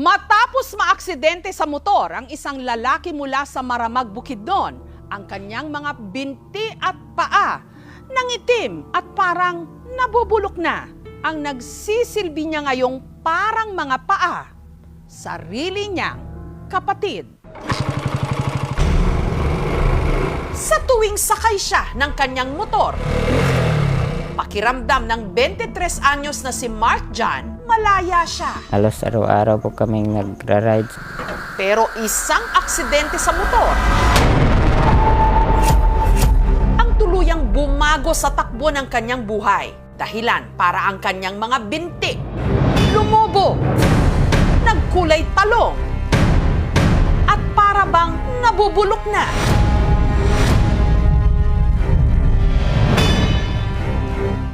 Matapos maaksidente sa motor ang isang lalaki mula sa Maramag, Bukidnon, ang kanyang mga binti at paa nangitim at parang nabubulok na. Ang nagsisilbi niya ngayong parang mga paa, sarili niyang kapatid. Sa tuwing sakay siya ng kanyang motor, pakiramdam ng 23 anyos na si Mark John, malaya siya. Halos araw-araw po kaming nagra-ride. Pero isang aksidente sa motor ang tuluyang bumago sa takbo ng kanyang buhay. Dahilan para ang kanyang mga binti lumobo, nagkulay talong, at para bang nabubulok na.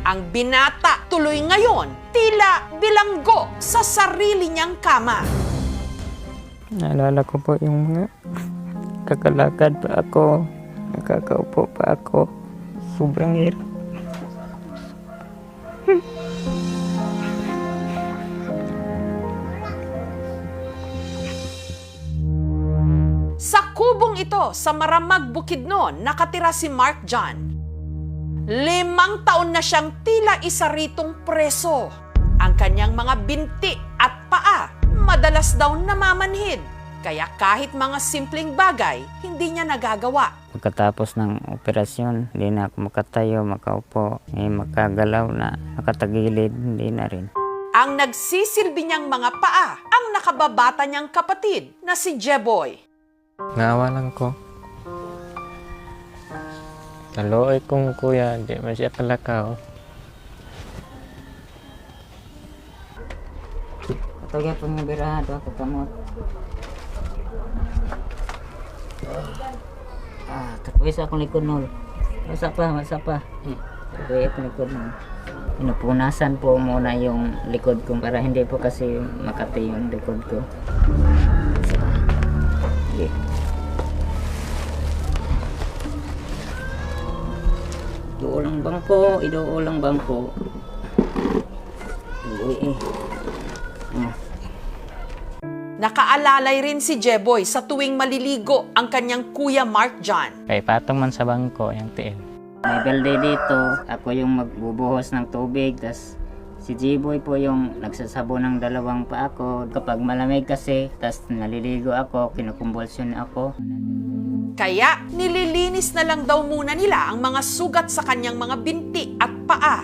Ang binata tuloy ngayon tila bilanggo sa sarili niyang kama. Naalala ko po yung mga kakalakad pa ako, nakakaupo pa ako. Sobrang hirap. Sa kubong ito sa Maramag, Bukidnon, nakatira si Mark John. 5 taon na siyang tila isa ritong preso. Ang kanyang mga binti at paa madalas daw namamanhid. Kaya kahit mga simpleng bagay, hindi niya nagagawa. Pagkatapos ng operasyon, hindi na ako makatayo, makaupo, makagalaw na, nakatagilid, hindi na rin. Ang nagsisilbi niyang mga paa, ang nakababata niyang kapatid na si Jeboy. Naawalan ko. Nalooy kong kuya, di man siya kalakaw. Kaya po nga birado ako kamot. Tapos akong likod nol. Masa pa. Tapos akong likod nol. Pinupunasan po muna yung likod ko para hindi po kasi makati yung likod ko. Okay. Iduulang bangko. Nakaalalay rin si Jeboy sa tuwing maliligo ang kanyang kuya Mark John. Kay patong man sa bangko, yung tiil. May balde dito, ako yung magbubuhos ng tubig, tas si G-Boy po yung nagsasabo ng dalawang pa ako. Kapag malamig kasi, tas naliligo ako, kinukumbulsyon ako. Kaya nililinis na lang daw muna nila ang mga sugat sa kanyang mga binti at paa.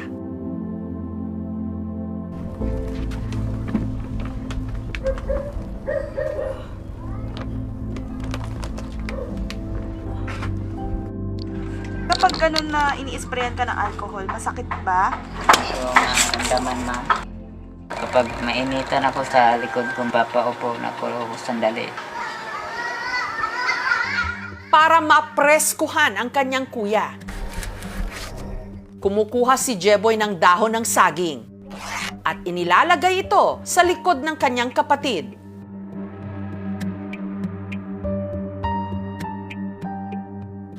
Kapag ganun na ini-sprayan ka ng alcohol, masakit ba? So, naramdaman ma. Kapag mainitan ako sa likod kong papaupo, nakulo sandali. Para mapreskuhan ang kanyang kuya, kumukuha si Jeboy ng dahon ng saging at inilalagay ito sa likod ng kanyang kapatid.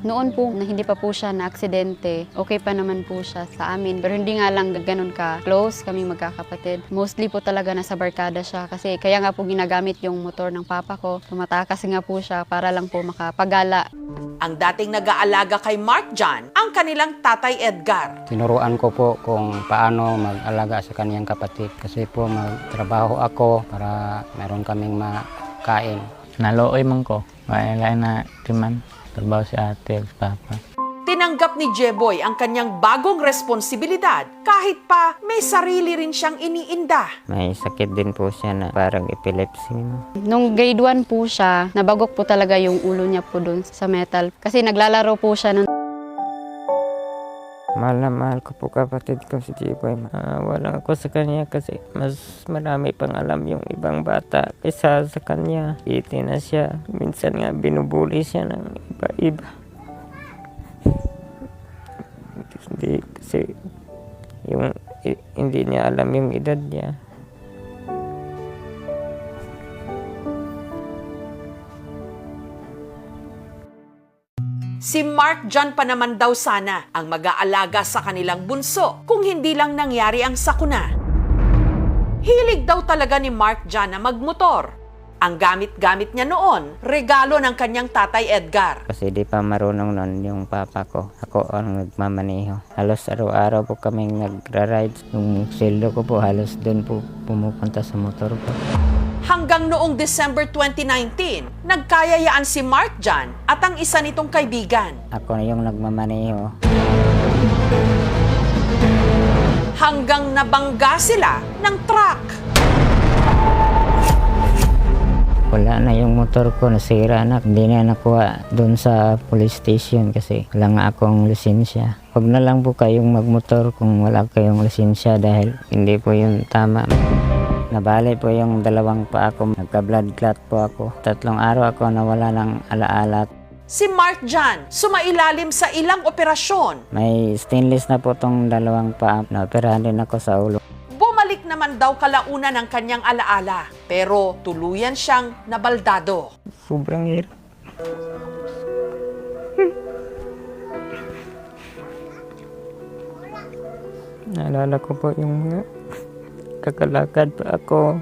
Noon po, na hindi pa po siya na-aksidente, okay pa naman po siya sa amin. Pero hindi nga lang ganun ka-close kami magkakapatid. Mostly po talaga nasa barkada siya kasi kaya nga po ginagamit yung motor ng papa ko. Tumatakas nga po siya para lang po makapagala. Ang dating nag-aalaga kay Mark John, ang kanilang tatay Edgar. Tinuruan ko po kung paano mag-alaga sa kaniyang kapatid. Kasi po magtrabaho ako para meron kaming makain. Nalooy man ko. Mailay na timan. Trabaho si ate, si papa. Tinanggap ni Jeboy ang kanyang bagong responsibilidad kahit pa may sarili rin siyang iniinda. May sakit din po siya na parang epilepsy. Nung grade 1 po siya, nabagok po talaga yung ulo niya po doon sa metal. Kasi naglalaro po siya nun. Mahal na mahal ko po kapatid ko si G-Boy. Wala ako sa kanya kasi mas marami pang alam yung ibang bata kaysa sa kanya. Iti na siya. Minsan nga binubuli siya ng iba-iba. Hindi kasi hindi niya alam yung edad niya. Si Mark John pa naman daw sana ang mag-aalaga sa kanilang bunso kung hindi lang nangyari ang sakuna. Hilig daw talaga ni Mark John na magmotor. Ang gamit-gamit niya noon, regalo ng kanyang tatay Edgar. Kasi di pa marunong nun yung papa ko. Ako ang nagmamaneho. Halos araw-araw po kaming nagra-ride. Yung sweldo ko po halos doon po pumupunta sa motor ko. Hanggang noong December 2019, nagkayayaan si Mark John at ang isa nitong kaibigan. Ako na yung nagmamaneho. Hanggang nabangga sila ng truck. Wala na yung motor ko, nasira na. Hindi na nakuha doon sa police station kasi wala nga akong lisensya. Huwag na lang po kayong magmotor kung wala kayong lisensya dahil hindi po yung tama. Nabali po yung dalawang paa ko, nagka-blood clot po ako. 3 araw ako nawala ng alaala. Si Mark John, sumailalim sa ilang operasyon. May stainless na po tong dalawang paa. Naoperahan din ako sa ulo. Bumalik naman daw kalaunan ng kanyang alaala, pero tuluyan siyang nabaldado. Sobrang hirap. Naalala ko po yung mga kakalakad pa ako,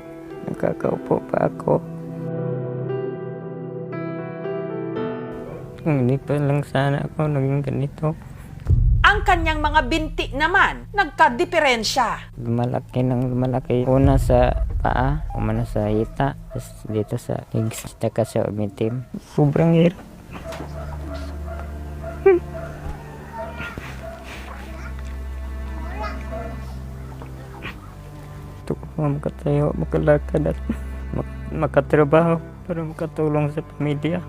nakakaupo pa ako. Kung hindi pa lang sana ako naging ganito. Ang kanyang mga binti naman, nagka-diferensya. Lumalaki ng lumalaki. Una sa paa, umana sa hita, tapos dito sa legs, tsaka sa umitim. Sobrang hirap. Gusto ko makatayo, makalakad at makatrabaho para makatulong sa pamilya.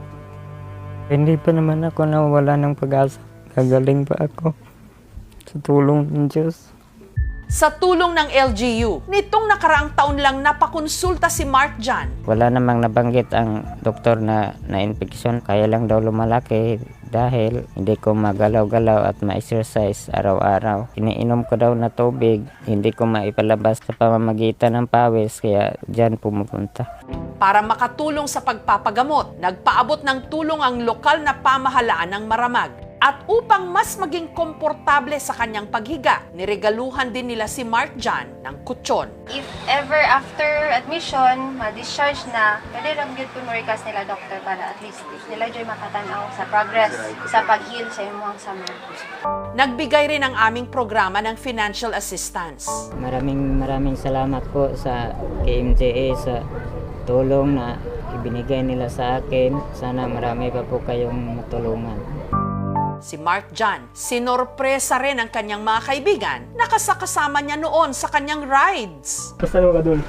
Hindi pa naman ako nawala ng pag-asa. Gagaling pa ako sa tulong ng Diyos. Sa tulong ng LGU, nitong nakaraang taon lang napakonsulta si Mark John. Wala namang nabanggit ang doktor na infeksyon. Kaya lang daw lumalaki dahil hindi ko magalaw-galaw at ma-exercise araw-araw. Iniinom ko daw na tubig, hindi ko maipalabas sa pamamagitan ng pawis, kaya dyan pumupunta. Para makatulong sa pagpapagamot, nagpaabot ng tulong ang lokal na pamahalaan ng Maramag. At upang mas maging komportable sa kanyang paghiga, niregaluhan din nila si Mark John ng kutsyon. If ever after admission, ma-discharge na, pwede lang yun request nila doctor para at least nila joy makatanaw sa progress sa pag-heal sa imuang summer. Nagbigay rin ang aming programa ng financial assistance. Maraming salamat po sa KMJA sa tulong na ibinigay nila sa akin. Sana marami pa po kayong matulungan. Si Mark John, sinorpresa rin ang kanyang mga kaibigan na kasakasama niya noon sa kanyang rides. Basta mo ka dun.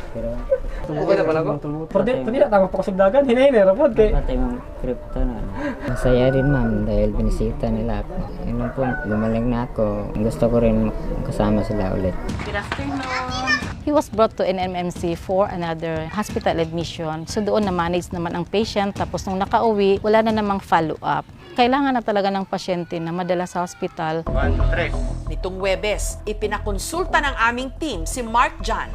Okay na pala ko? Pwede na, tama pa ko sa dagan. Hinahinay, rapod kay... Patay mong crypto na. Masaya rin ma'am dahil binisita nila ako. Yun po, lumalang na ako. Gusto ko rin kasama sila ulit. Good afternoon. He was brought to NMMC for another hospital admission. So doon na-manage naman ang patient. Tapos nung nakauwi, wala na namang follow-up. Kailangan na talaga ng pasyente na madala sa hospital. Nitong Huwebes, ipinakonsulta ng aming team si Mark John.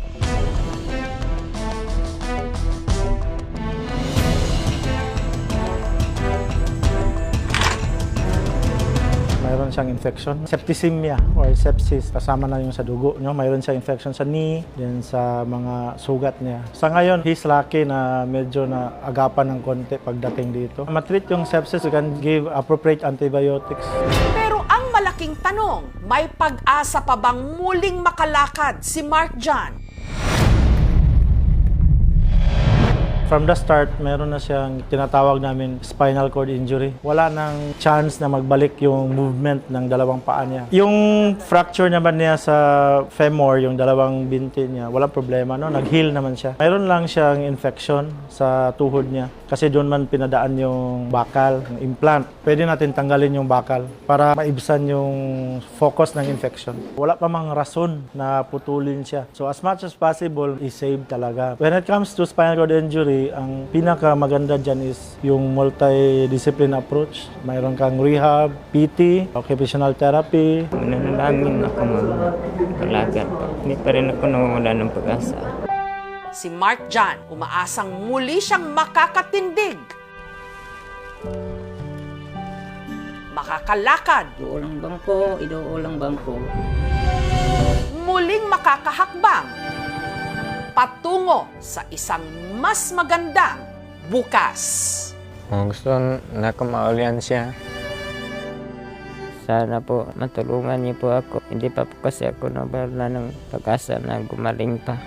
Mayroon siyang infection, septicemia or sepsis, kasama na yung sa dugo nyo. Mayroon siyang infection sa knee, din sa mga sugat niya. Sa ngayon, he's lucky na medyo na agapan ng konti pagdating dito. Matreat yung sepsis, you can give appropriate antibiotics. Pero ang malaking tanong, may pag-asa pa bang muling makalakad si Mark John? From the start, meron na siyang tinatawag namin spinal cord injury. Wala nang chance na magbalik yung movement ng dalawang paa niya. Yung fracture naman niya sa femur, yung dalawang binti niya, walang problema, no? Nag-heal naman siya. Mayroon lang siyang infection sa tuhod niya kasi doon man pinadaan yung bakal, yung implant. Pwede natin tanggalin yung bakal para maibsan yung focus ng infection. Wala pa mang rason na putulin siya. So as much as possible, i-save talaga. When it comes to spinal cord injury, ang pinaka maganda dyan is yung multidiscipline approach. Mayroon kang rehab, PT, occupational therapy. Nanalangin ako maglakad pa. Hindi pa rin ako nawawala ng pag-asa. Si Mark John, umaasang muli siyang makakatindig. Makakalakad. Iduulang bangko, iduulang bangko. Muling makakahakbang patungo sa isang mas magandang bukas. Gusto na kumaulian siya. Sana po matulungan niyo po ako. Hindi pa po kasi ako nabala ng pag-asa na gumaling pa.